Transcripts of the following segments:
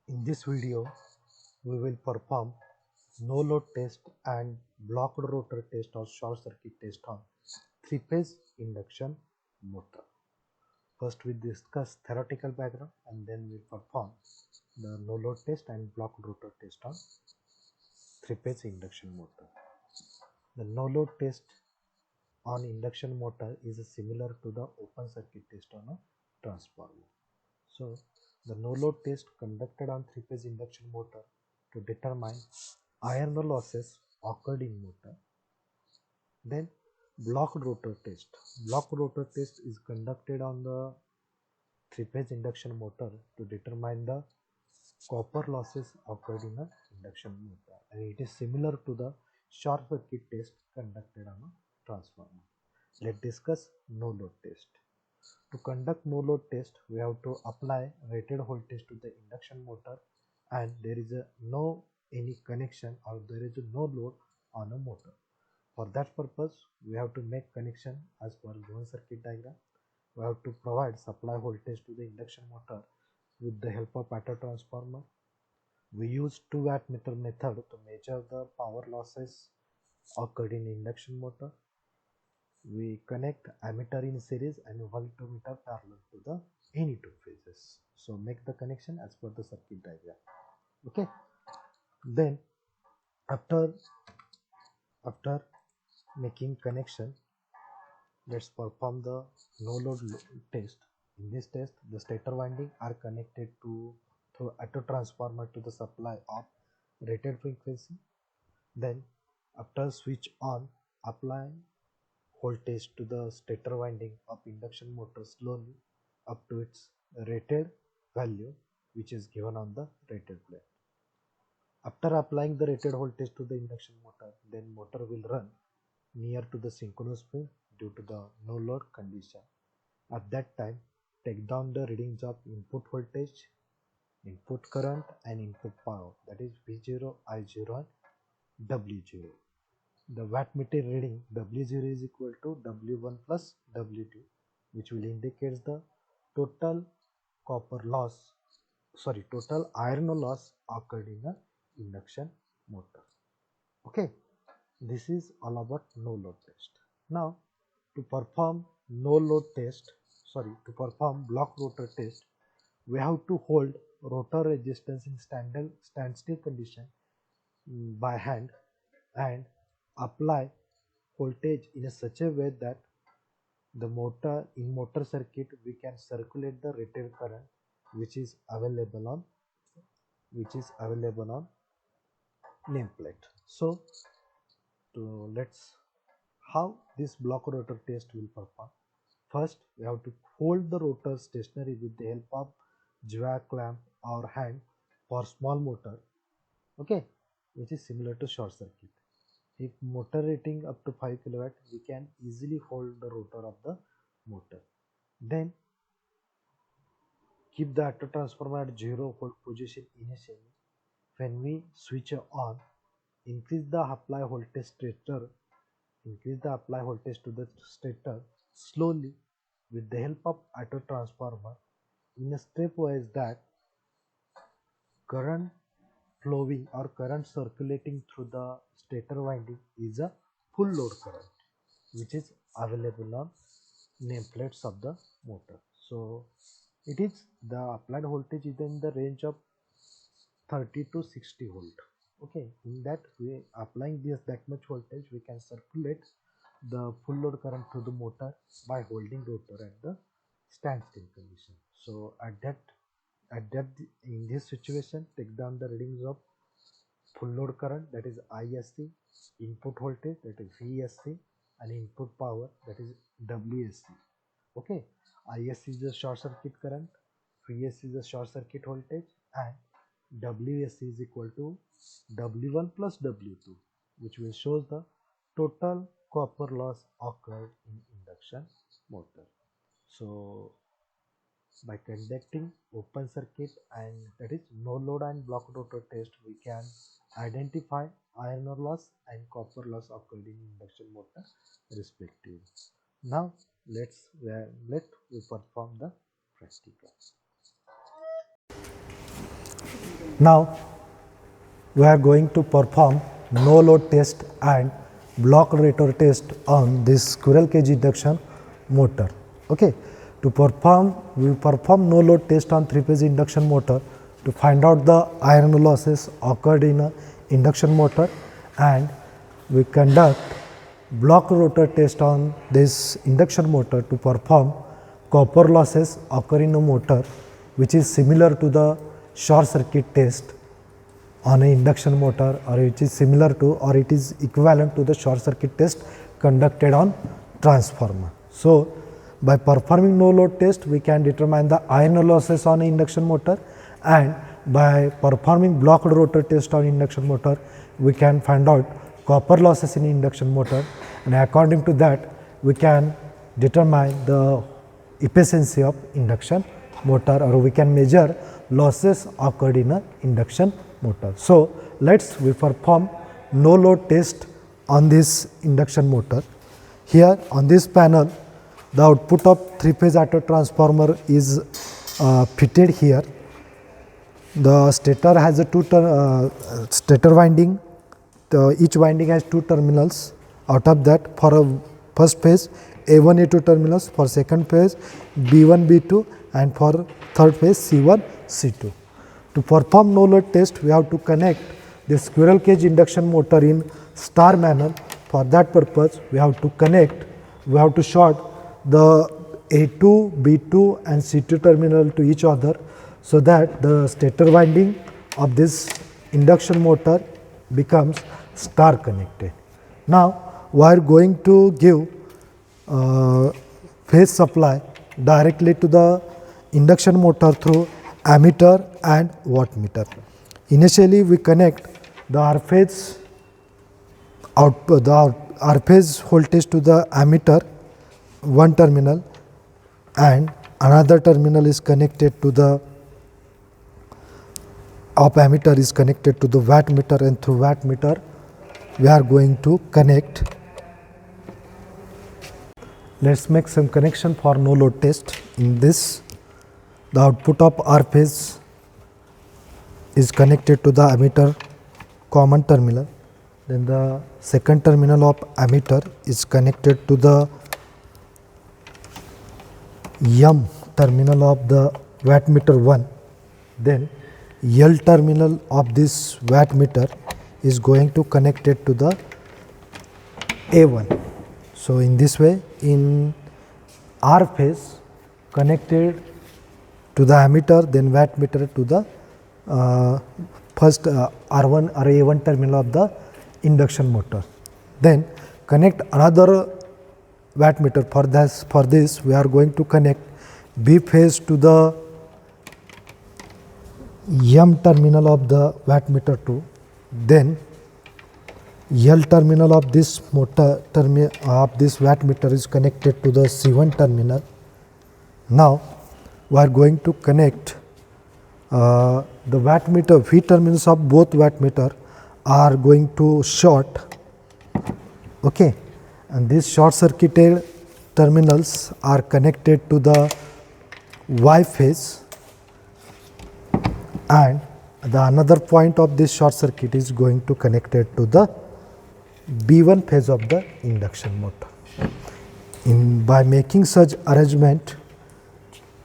In this video, we will perform no load test and blocked rotor test or short circuit test on three-phase induction motor. First, we discuss theoretical background and then we perform the no load test and blocked rotor test on three-phase induction motor. The no load test on induction motor is similar to the open circuit test on a transformer. So the no load test conducted on three-phase induction motor to determine iron losses occurred in motor. Then blocked rotor test. Blocked rotor test is conducted on the three-phase induction motor to determine the copper losses occurred in the induction motor, and it is similar to the short circuit test conducted on a transformer. Let's discuss no load test. To conduct no load test, we have to apply rated voltage to the induction motor and there is no any connection or there is no load on a motor. For that purpose, we have to make connection as per given circuit diagram. We have to provide supply voltage to the induction motor with the help of auto transformer. We use 2 wattmeter method to measure the power losses occurred in induction motor. We connect ammeter in series and voltmeter parallel to the any two phases. So make the connection as per the circuit diagram. Okay. Then after making connection, let's perform the no load test. In this test, the stator winding are connected through auto transformer to the supply of rated frequency. Then after switch on, apply voltage to the stator winding of induction motor slowly up to its rated value, which is given on the rated plate. After applying the rated voltage to the induction motor, then motor will run near to the synchronous speed due to the no load condition. At that time, take down the readings of input voltage, input current and input power, that is V0, I0 and W0. The wattmeter reading W0 is equal to W1 plus W2, which will indicate the total total iron loss occurred in the induction motor. Okay, this is all about no load test. Now to perform block rotor test, we have to hold rotor resistance in standstill condition by hand and apply voltage in such a way that the motor circuit we can circulate the rated current which is available on nameplate. So let's how this block rotor test will perform. First, we have to hold the rotor stationary with the help of jack clamp or hand for small motor, okay, which is similar to short circuit. If motor rating up to 5 kW, we can easily hold the rotor of the motor. Then keep the auto transformer at 0 volt position initially. When we switch on, increase the apply voltage to the stator slowly with the help of auto transformer in a stepwise that current flowing or current circulating through the stator winding is a full load current which is available on nameplates of the motor. So it is the applied voltage is in the range of 30 to 60 volt. Okay, in that way applying that much voltage we can circulate the full load current through the motor by holding rotor at the standstill condition. So in this situation, take down the readings of full load current, that is ISC, input voltage, that is VSC, and input power, that is WSC. Okay, ISC is the short circuit current, VSC is the short circuit voltage, and WSC is equal to W1 plus W2, which will show the total copper loss occurred in induction motor. So by conducting open circuit and that is no load and block rotor test, we can identify iron loss and copper loss occurred in induction motor respectively. Now let we perform the practical. Now we are going to perform no load test and block rotor test on this squirrel cage induction motor. Okay. To perform, we perform no load test on 3-phase induction motor to find out the iron losses occurred in a induction motor, and we conduct block rotor test on this induction motor to perform copper losses occur in a motor which is similar to the short circuit test on an induction motor, or which is similar to or it is equivalent to the short circuit test conducted on transformer. So, by performing no load test we can determine the iron losses on an induction motor, and by performing blocked rotor test on induction motor we can find out copper losses in induction motor, and according to that we can determine the efficiency of induction motor, or we can measure losses occurred in a induction motor. So, we perform no load test on this induction motor. Here on this panel the output of 3-phase auto transformer is fitted here. The stator has a stator winding. Each winding has 2 terminals. Out of that, for a first phase A1 A2 terminals, for second phase B1 B2, and for third phase C1 C2. To perform no load test we have to connect the squirrel cage induction motor in star manner. For that purpose we have to short the A2, B2 and C2 terminal to each other, so that the stator winding of this induction motor becomes star connected. Now, we are going to give phase supply directly to the induction motor through ammeter and wattmeter. Initially, we connect the R phase voltage to the ammeter, one terminal, and another terminal is connected to the ammeter is connected to the wattmeter, and through wattmeter we are going to connect. Let us make some connection for no load test. In this, the output of R phase is connected to the ammeter common terminal. Then the second terminal of ammeter is connected to the M terminal of the wattmeter 1. Then L terminal of this wattmeter is going to connect it to the A1. So, in this way, in R phase connected to the ammeter, then wattmeter to the first R1 or A1 terminal of the induction motor. Then connect another wattmeter. For this we are going to connect B phase to the M terminal of the wattmeter 2. Then L terminal of this wattmeter is connected to the C1 terminal. Now we are going to connect the wattmeter, V terminals of both wattmeter are going to short, okay, and these short circuited terminals are connected to the Y phase, and the another point of this short circuit is going to connect it to the B1 phase of the induction motor. By making such arrangement,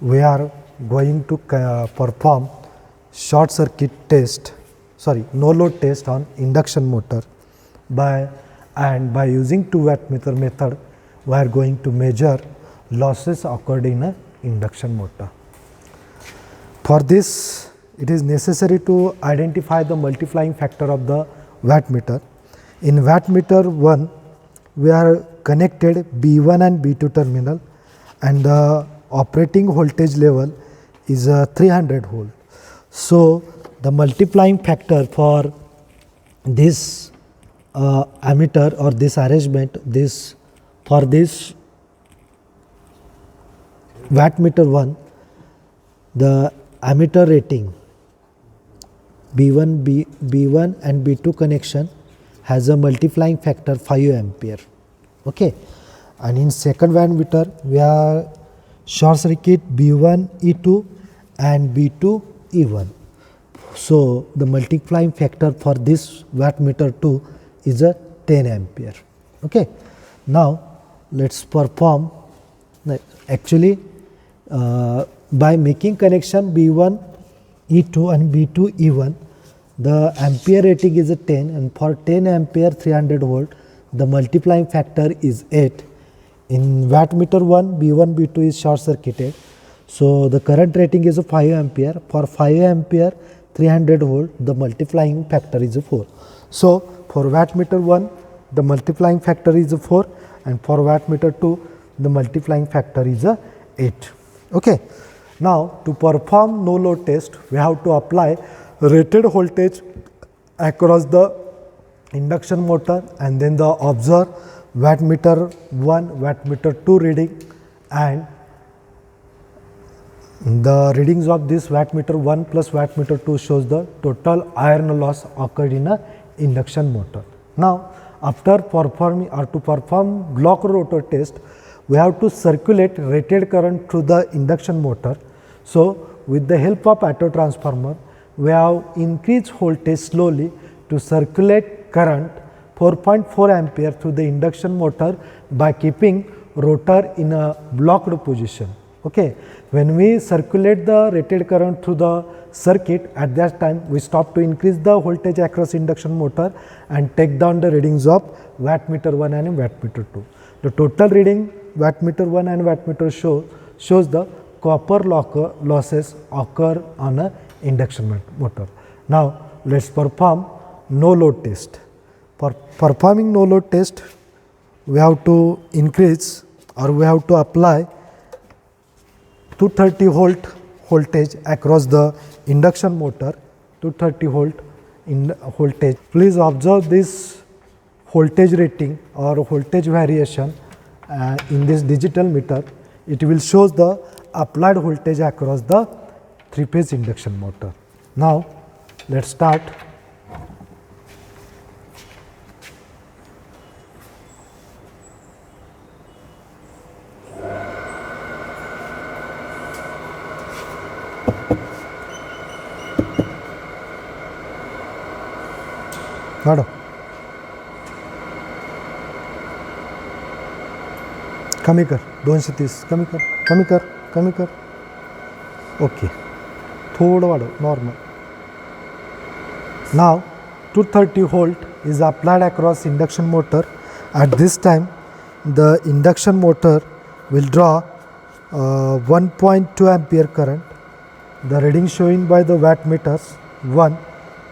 we are going to perform short circuit test, no load test on induction motor. By using 2 wattmeter method, we are going to measure losses occurred in a induction motor. For this, it is necessary to identify the multiplying factor of the wattmeter. In wattmeter 1, we are connected B1 and B2 terminal, and the operating voltage level is 300 volt. So, the multiplying factor for this ammeter or this arrangement, for this wattmeter 1, the ammeter rating B1 and B2 connection has a multiplying factor 5 ampere. Okay. And in second wattmeter, we are short circuit B1 E2 and B2 E1. So the multiplying factor for this wattmeter 2 is a 10 ampere. Okay. Now let's perform actually by making connection B1 E2 and B2 E1, the ampere rating is a 10, and for 10 ampere 300 volt the multiplying factor is 8. In wattmeter 1 B1 B2 is short circuited, so the current rating is a 5 ampere. For 5 ampere 300 volt the multiplying factor is a 4. So for wattmeter 1 the multiplying factor is a 4, and for wattmeter 2 the multiplying factor is a 8. Okay. Now to perform no load test we have to apply rated voltage across the induction motor, and then the observe wattmeter 1 wattmeter 2 reading, and the readings of this wattmeter 1 plus wattmeter 2 shows the total iron loss occurred in a induction motor. Now after performing or to perform block rotor test, we have to circulate rated current through the induction motor. So with the help of auto transformer we have increased voltage slowly to circulate current 4.4 ampere through the induction motor by keeping rotor in a blocked position. Okay. When we circulate the rated current through the circuit, at that time we stop to increase the voltage across induction motor and take down the readings of wattmeter 1 and wattmeter 2. The total reading wattmeter 1 and wattmeter shows the copper losses occur on a induction motor. Now let's perform no load test. For performing no load test we have to increase or we have to apply 230 volt voltage across the induction motor, 230 volt voltage. Please observe this voltage rating or voltage variation in this digital meter. It will show the applied voltage across the 3-phase induction motor. Now let's start. Madam, कमी कर 230 कमी कर okay थोड़ा वाढव normal. Now 230 volt is applied across induction motor. At this time the induction motor will draw 1.2 ampere current. The reading showing by the wattmeters 1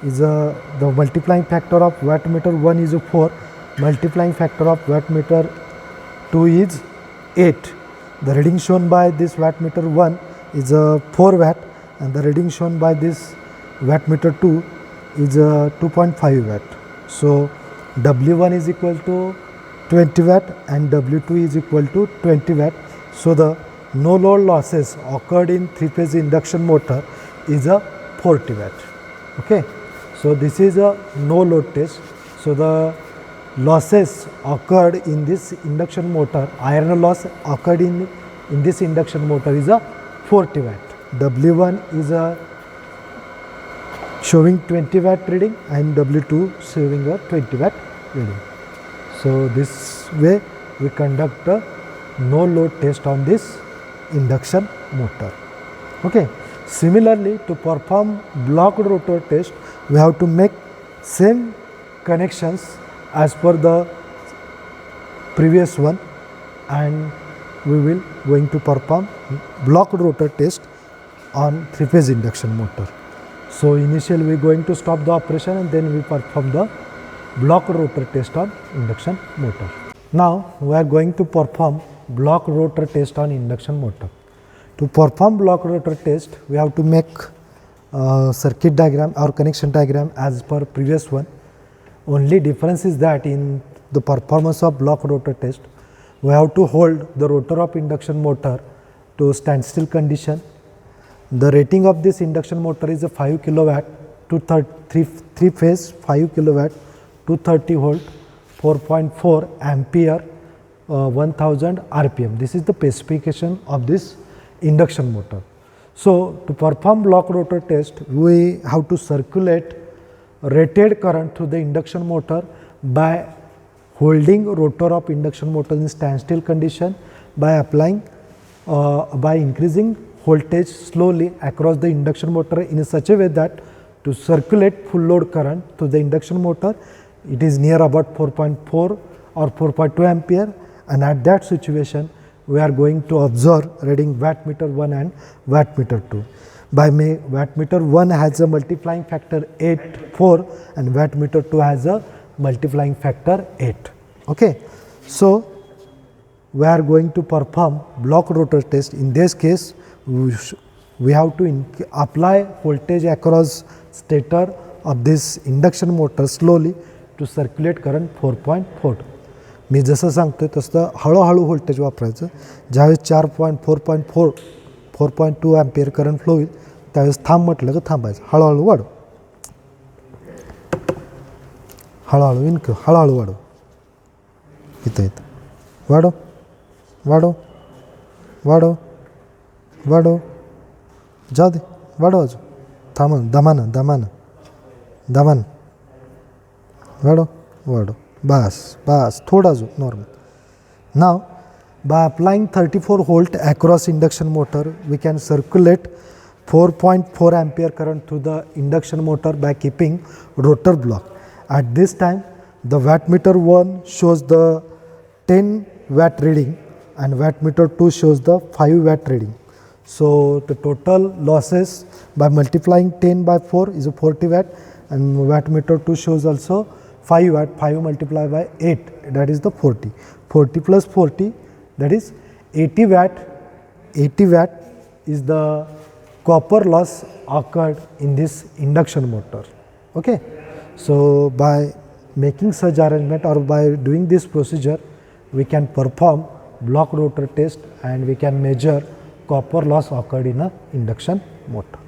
is the multiplying factor of wattmeter 1 is 4, multiplying factor of wattmeter 2 is 8. The reading shown by this wattmeter 1 is 4 watt, and the reading shown by this wattmeter 2 is 2.5 watt. So W1 is equal to 20 watt and W2 is equal to 20 watt. So the no load losses occurred in 3-phase induction motor is 40 watt. Okay. So this is a no load test. So the losses occurred in this induction motor, iron loss occurred in this induction motor is 40 watt. W1 is showing 20 watt reading and W2 showing a 20 watt reading. So this way we conduct a no load test on this induction motor. Okay. Similarly, to perform blocked rotor test we have to make same connections as per the previous one, and we will going to perform blocked rotor test on 3-phase induction motor. So initially we are going to stop the operation and then we perform the blocked rotor test on induction motor. Now we are going to perform blocked rotor test on induction motor. To perform blocked rotor test we have to make circuit diagram or connection diagram as per previous one. Only difference is that in the performance of blocked rotor test we have to hold the rotor of induction motor to standstill condition. The rating of this induction motor is a 5 kilowatt, 3 phase 5 kilowatt, 230 volt, 4.4 ampere, 1000 rpm. This is the specification of this induction motor. So to perform block rotor test, we have to circulate rated current through the induction motor by holding rotor of induction motor in standstill condition by applying by increasing voltage slowly across the induction motor in such a way that to circulate full load current to the induction motor, it is near about 4.4 or 4.2 ampere, and at that situation we are going to observe reading wattmeter 1 and wattmeter 2. By wattmeter 1 has a multiplying factor 4 and wattmeter 2 has a multiplying factor 8. Okay. So, we are going to perform block rotor test. In this case, we have to apply voltage across stator of this induction motor slowly to circulate current 4.4. मी जसं सांगतोय तसं हळूहळू voltage वापरायचं. ज्यावेळेस 4.2 ampere current flow होईल त्यावेळेस थांब म्हटलं की थांबायचं. हळूहळू वाढव, हळूहळू हळूहळू वाढव, इथं वाढव वाढव वाढव वाढव, जाऊ दे वाढव, अजून थांब, दमानं दमानं दमानं वाढव वाढव, बस बस, थोडा अजून normal. Now by applying 34 volt across induction motor, we can circulate 4.4 ampere current through the induction motor by keeping rotor block. At this time, the wattmeter 1 shows the 10 watt reading and wattmeter 2 shows the 5 watt reading. So the total losses by multiplying 10 by 4 is a 40 watt, and wattmeter 2 shows also 5 watt, 5 multiplied by 8, that is the 40. 40 plus 40, that is 80 watt. 80 watt is the copper loss occurred in this induction motor. Okay. So by making such arrangement or by doing this procedure, we can perform block rotor test and we can measure copper loss occurred in a induction motor.